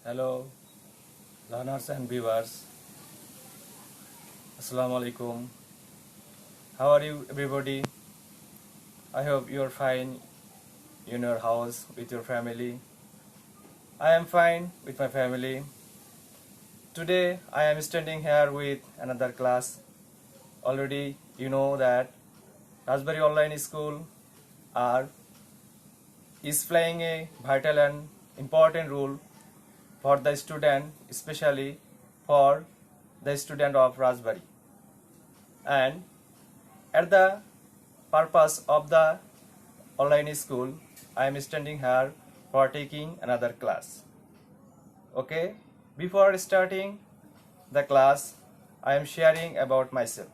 Hello, learners and viewers. Assalamu alaikum. How are you, everybody? I hope you are fine in your house with your family. I am fine with my family. Today, I am standing here with another class. Already, you know that Raspberry Online School are is playing a vital and important role for the student, especially for the student of Raspberry. And at the purpose of the online school, I am standing here for taking another class. Okay, before starting the class, I am sharing about myself.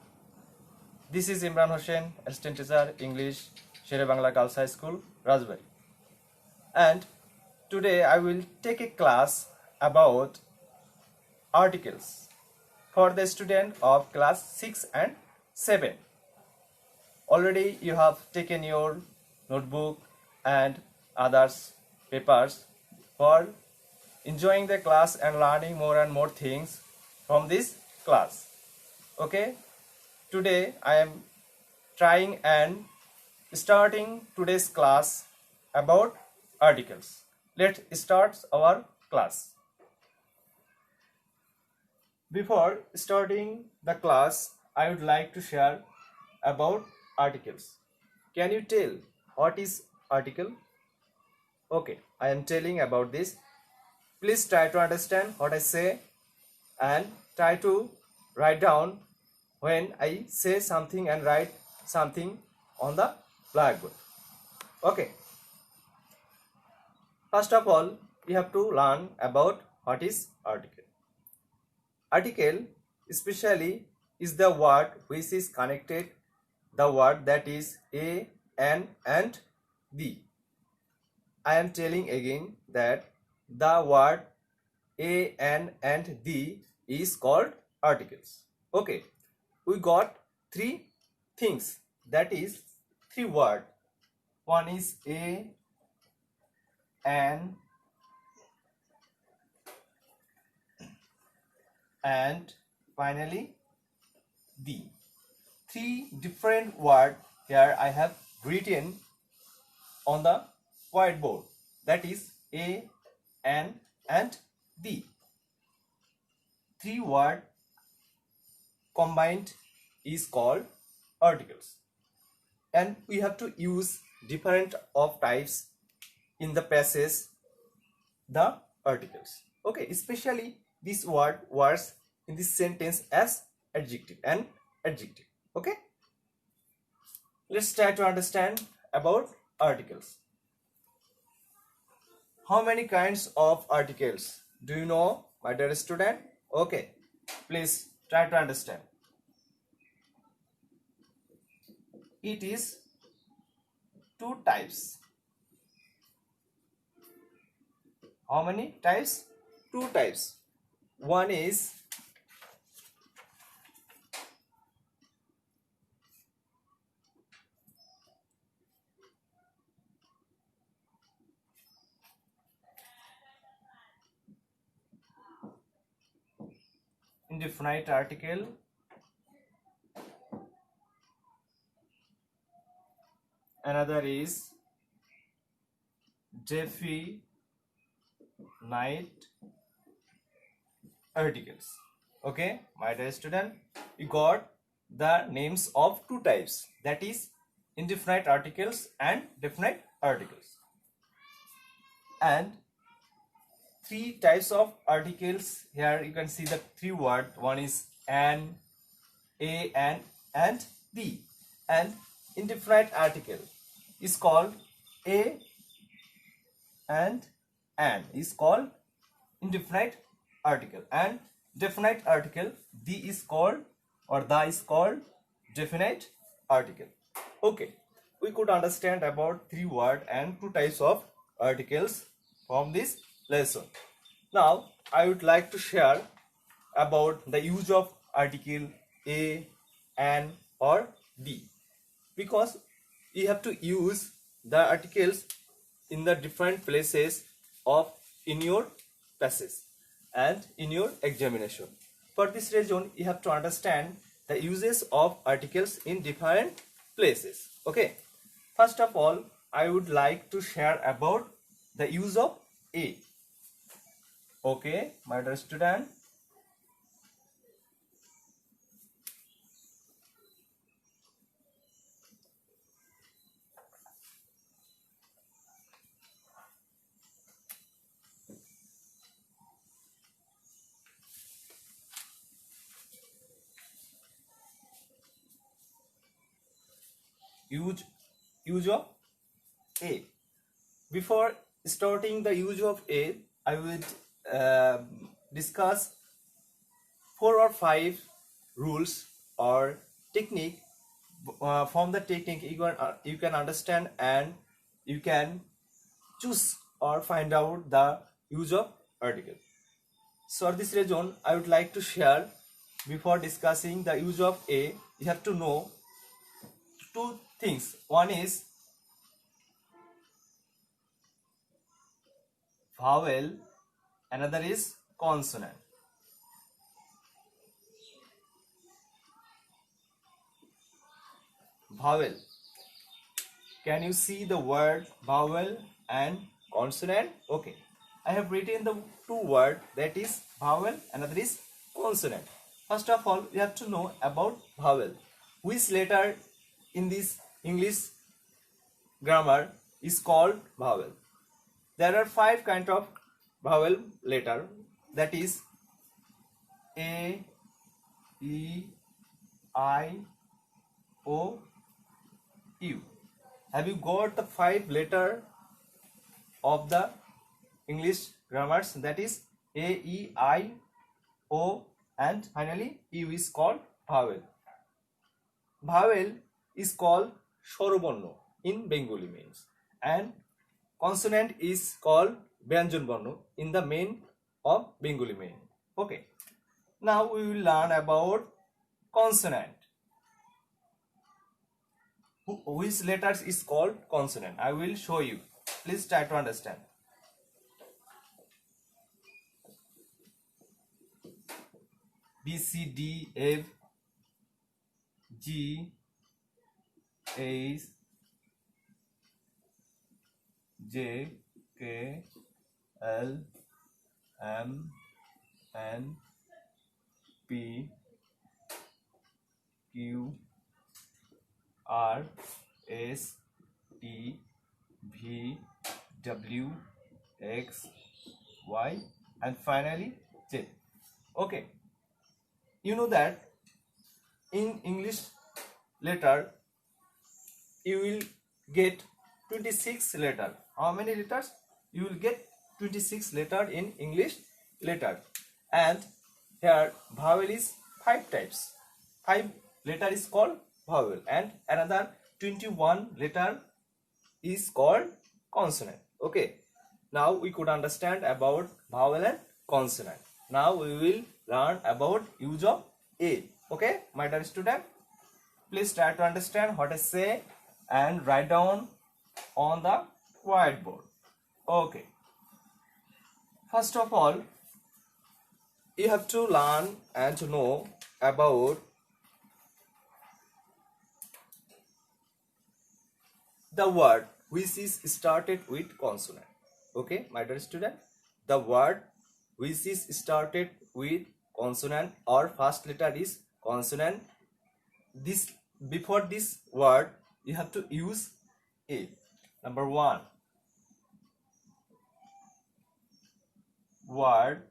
This is Imran Hossain, assistant teacher English, Shere Bangla Girls High School, Raspberry. And today I will take a class about articles for the student of class 6 and 7. Already you have taken your notebook and others papers for enjoying the class and learning more and more things from this class. Okay, today I am trying and starting today's class about articles. Let's start our class. Before starting the class, I would like to share about articles. Can you tell what is article? Okay, I am telling about this. Please try to understand what I say and try to write down when I say something and write something on the blackboard. Okay. First of all, we have to learn about what is article. Article especially is the word which is connected the word that is a, an and the. I am telling again that the word a, an and the is called articles. Okay, we got three things, that is three words. One is a, an and finally the. Three different words here I have written on the whiteboard, that is a, an and the. Three words combined is called articles, and we have to use different of types in the passage the articles. Okay, especially this word words in this sentence as adjective and adjective. Okay, let's try to understand about articles. How many kinds of articles do you know, my dear student? Okay, please try to understand. It is two types. How many types? Two types. One is indefinite article, another is definite articles. Okay, my dear student, you got the names of two types, that is indefinite articles and definite articles. And three types of articles. Here you can see the three words. One is an, a, and the. And indefinite article is called a and an is called indefinite article, and definite article the is called or the is called definite article. Okay, we could understand about three words and two types of articles from this lesson. Now I would like to share about the use of article a, an or the, because you have to use the articles in the different places of in your passage and in your examination. For this reason, you have to understand the uses of articles in different places. Okay. First of all, I would like to share about the use of a. Okay, my dear student. Use of a. Before starting the use of a, I would discuss 4 or 5 rules or technique. From the technique you can understand and you can choose or find out the use of article. So for this reason, I would like to share, before discussing the use of a, you have to know 2 things. One is vowel, another is consonant. Vowel. Can you see the word vowel and consonant? Okay. I have written the 2 words, that is vowel, another is consonant. First of all, you have to know about vowel. Which letter in this English grammar is called vowel? There are 5 kinds of vowel letter, that is A, E, I, O, U. Have you got the 5 letter of the English grammars? That is A, E, I, O, and finally U is called vowel. Vowel is called Shoroborno in Bengali means, and consonant is called Byanjan Borno in the main of Bengali main. Okay. Now we will learn about consonant. Which letters is called consonant? I will show you. Please try to understand. B, C, D, F, G, H, J, K, L, M, N, P, Q, R, S, T, V, W, X, Y, and finally Z. Okay. You know that in English letter you will get 26 letter. How many letters? You will get 26 letter in English letter. And here vowel is 5 types. 5 letter is called vowel and another 21 letter is called consonant. Okay. Now we could understand about vowel and consonant. Now we will learn about use of a. Okay, my dear student. Please try to understand what I say and write down on the whiteboard. Okay. First of all, you have to learn and to know about the word which is started with consonant. Okay, my dear student. The word which is started with consonant or first letter is consonant. This before this word you have to use a. Number 1, word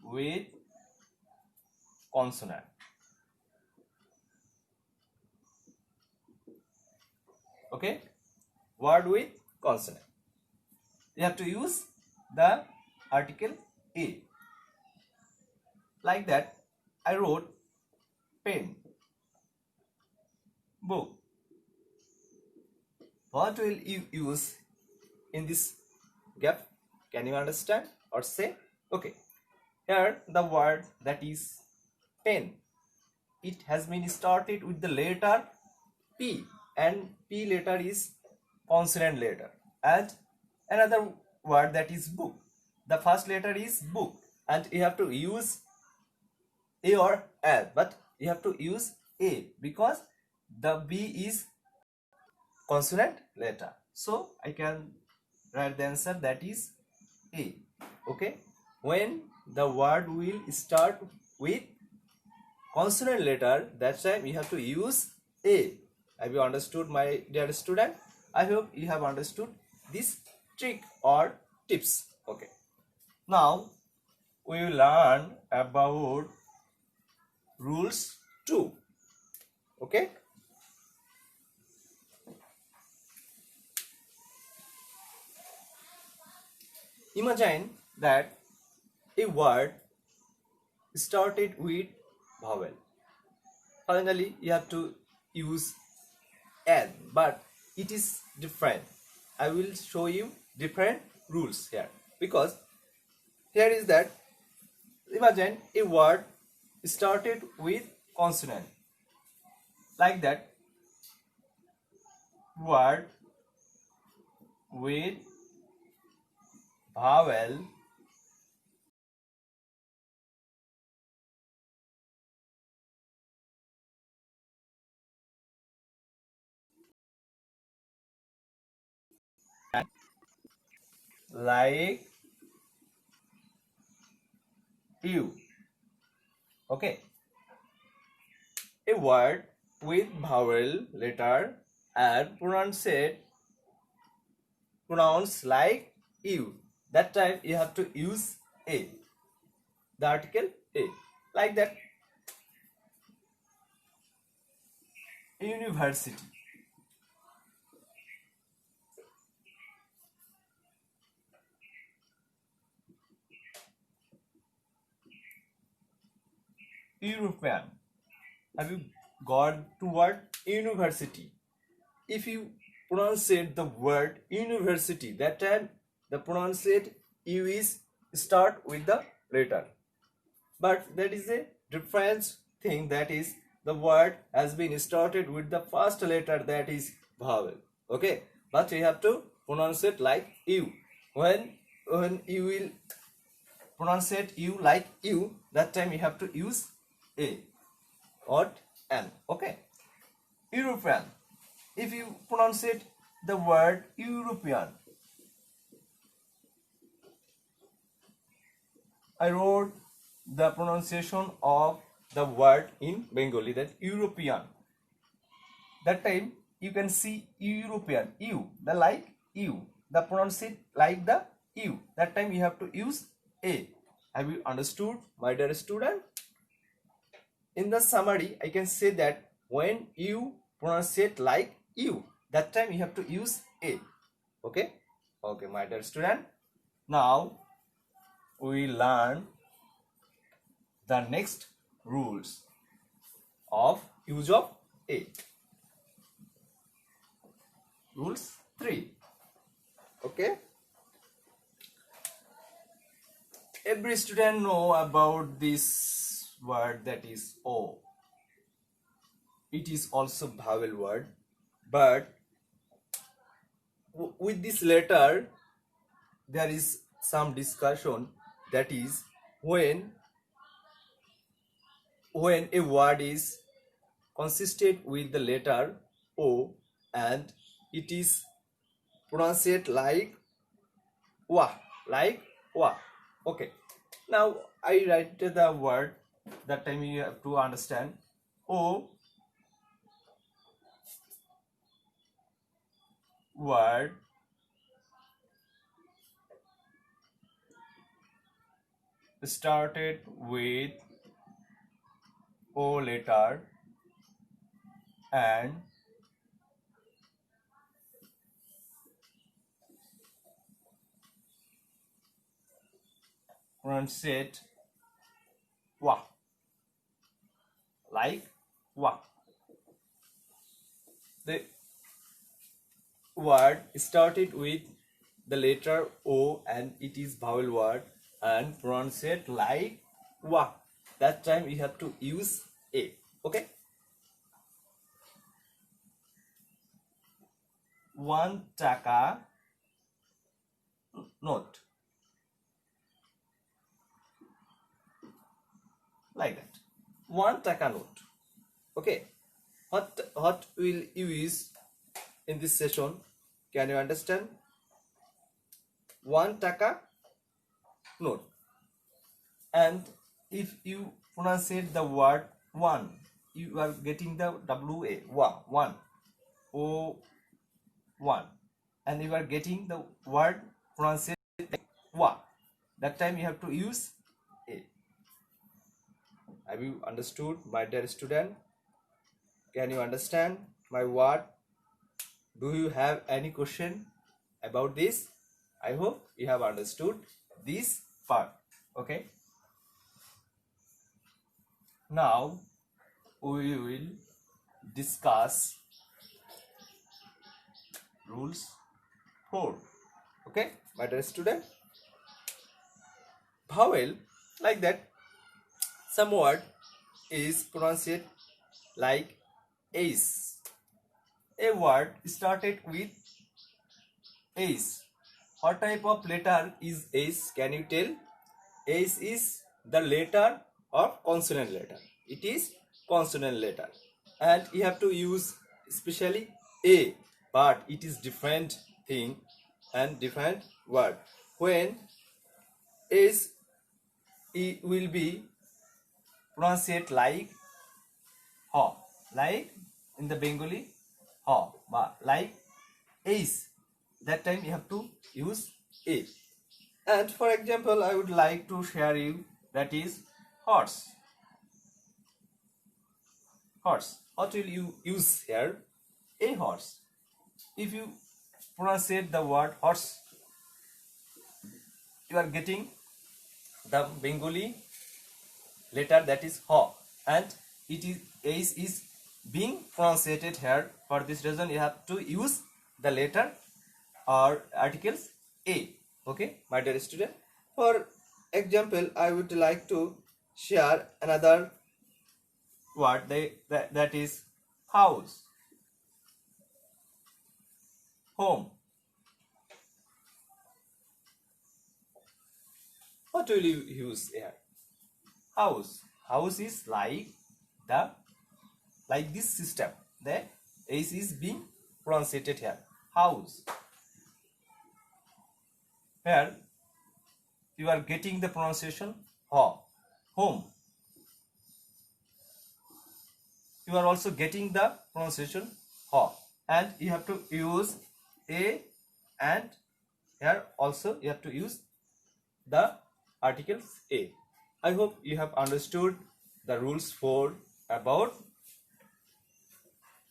with consonant. Okay, word with consonant. You have to use the article a. Like that, I wrote pen, book. What will you use in this gap? Can you understand or say? Okay. Here the word that is pen. It has been started with the letter P, and P letter is consonant letter. And another word that is book. the first letter is book, and you have to use A or L, but you have to use A because the B is consonant letter. So I can write the answer, that is A. Okay, when the word will start with consonant letter, that time you have to use A. Have you understood, my dear student? I hope you have understood this trick or tips. Okay, now we will learn about rules 2. Okay, imagine that a word started with vowel. Finally, you have to use N, but it is different. I will show you different rules here, because here is that imagine a word started with consonant, like that word with vowel like you. Okay, a word with vowel letter and pronounced like you. That time you have to use A, the article A, like that. University, European. Have you got the word university? If you pronounce the word university, that time the pronunciate U is start with the letter. But that is a different thing, that is the word has been started with the first letter, that is vowel. Okay, but you have to pronounce it like U. When you will pronounce it U like U, that time you have to use A or N. Okay, European. If you pronounce it the word European, I wrote the pronunciation of the word in Bengali, that European. That time you can see European, U, the like U, the pronounce it like the U. That time you have to use A. Have you understood, my dear student? In the summary, I can say that when you pronounce it like U, that time you have to use A. Okay, okay, my dear student. Now we learn the next rules of use of A. Rules 3. Okay, every student know about this word, that is O. It is also vowel word, but with this letter there is some discussion, that is when a word is consisted with the letter O and it is pronounced like wa, like wa. Okay, now I write the word, that time you have to understand. O word started with O letter and pronounced wa, like wa. The word started with the letter O and it is vowel word and pronounced like wa. That time you have to use A. Okay, 1 টাকা note. 1 taka note. Okay, what will you use in this session? Can you understand? 1 taka note. And if you pronounce the word one, you are getting the wa, one, o, one, and you are getting the word pronounced like wa. That time you have to use a. Have you understood, my dear student? Can you understand my word? Do you have any question about this? I hope you have understood this part. Okay. Now we will discuss rules 4. Okay, my dear student. Vowel, like that, some word is pronounced like ace. A word started with ace. What type of letter is ace? Can you tell? Ace is the letter or consonant letter. It is consonant letter, and you have to use especially a, but it is different thing and different word. When ace, it will be pronounced like ha, like in the Bengali ha, but like ace. That time you have to use a. And for example, I would like to share you that is horse. Horse. What will you use here? A horse. If you pronounce the word horse, you are getting the Bengali letter that is ha, and it is ace is being pronunciated here. For this reason, you have to use the letter or articles a. Okay, my dear student. For example, I would like to share another word that is house, home. What will you use here? House. House is like this system. The ace is being pronounced here. House. Here you are getting the pronunciation ha. Home. You are also getting the pronunciation ha, and you have to use a, and here also you have to use the articles a. I hope you have understood the rules for about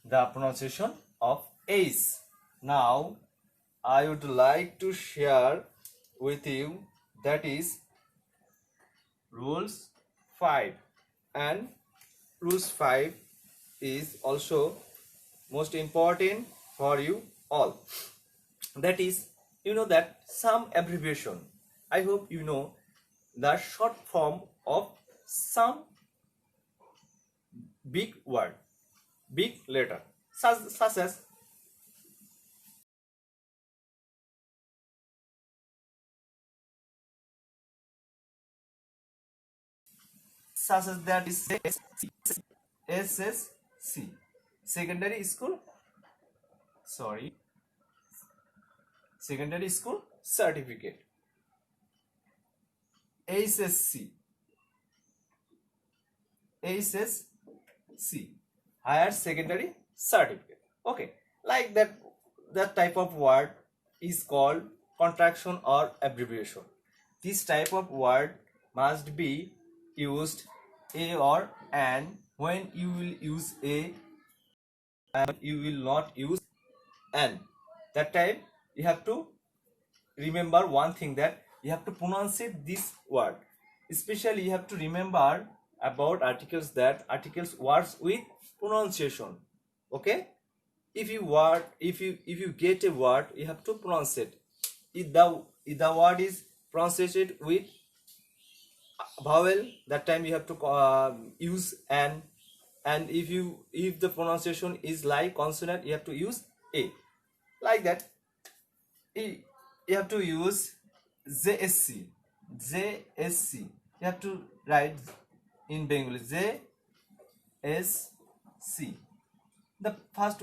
the pronunciation of ace. Now I would like to share with you that is rules 5, and rules 5 is also most important for you all. That is, you know that some abbreviation, I hope you know the short form of some big word, big letter, such as that is SSC, secondary school, sorry, secondary school certificate. SSC, SSC, higher secondary certificate. Okay, like that type of word is called contraction or abbreviation. This type of word must be used a or an. When you will use a and you will not use an, that time you have to remember one thing, that you have to pronounce this word. Especially you have to remember about articles, that articles words with pronunciation. Okay, if you get a word, you have to pronounce it. If the word is pronounced with vowel, that time you have to use an, and if the pronunciation is like consonant, you have to use a. Like that, you have to use JSC. You have to write in Bengali S C. The first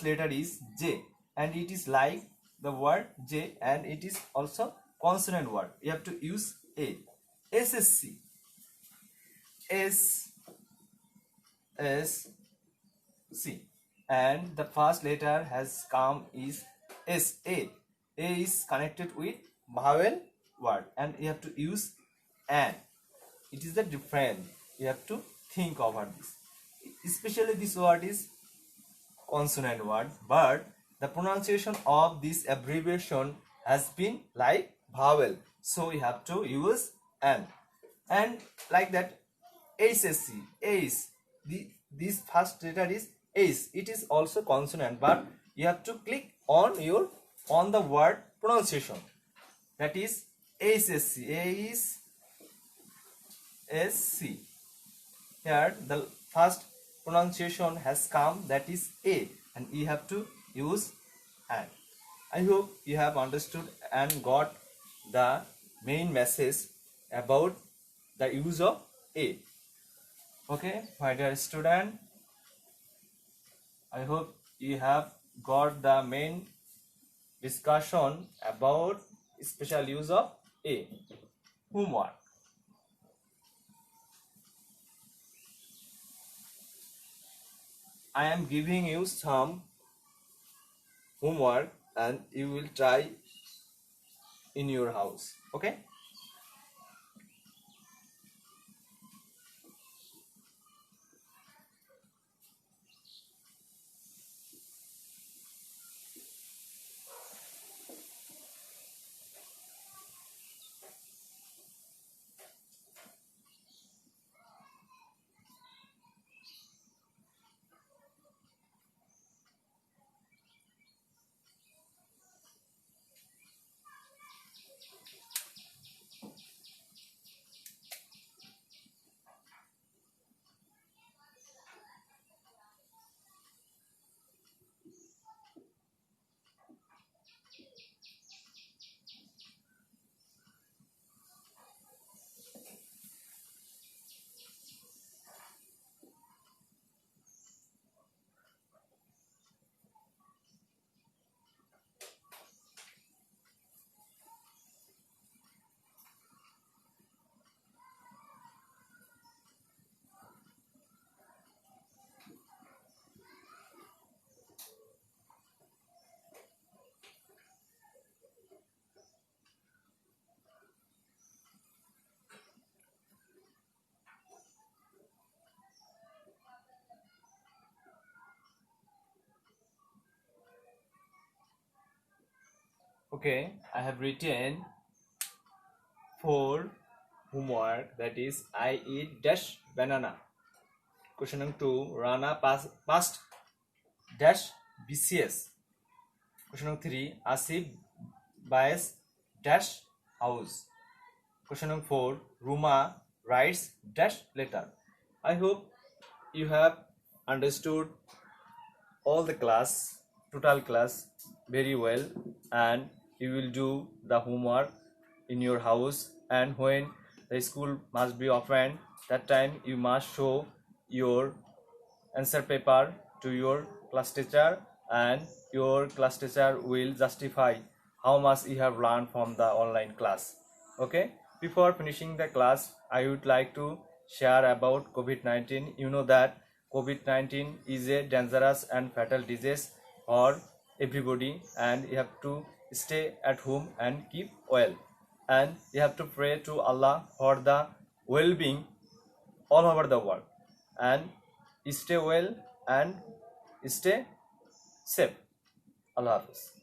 letter is J, and it is like the word J, and it is also consonant word. You have to use A. S S C. S S C, and the first letter has come is S A. A is connected with vowel word, and you have to use an. It is the different. You have to think about this. Especially this word is consonant word, but the pronunciation of this abbreviation has been like vowel, so you have to use an. And like that, ACE, ace, this first letter is ace. It is also consonant, but you have to click on the word pronunciation, that is ACE, ace, SC. Here the first pronunciation has come, that is A, and you have to use an. I hope you have understood and got the main message about the use of A. Okay, my dear student, I hope you have got the main discussion about special use of A. Homework. I am giving you some homework and you will try in your house. Okay? Okay, I have written 4 homework, that is I eat dash banana. Question number 2, Rana passed dash BCS. Question number 3, Asif buys dash house. Question number 4, Ruma writes dash letter. I hope you have understood all the total class very well, and you will do the homework in your house, and when the school must be open, that time you must show your answer paper to your class teacher, and your class teacher will justify how much you have learned from the online class. Okay, before finishing the class, I would like to share about COVID-19. You know that COVID-19 is a dangerous and fatal disease for everybody, and you have to stay at home and keep well, and you have to pray to Allah for the well-being all over the world, and stay well and stay safe. Allah Hafiz.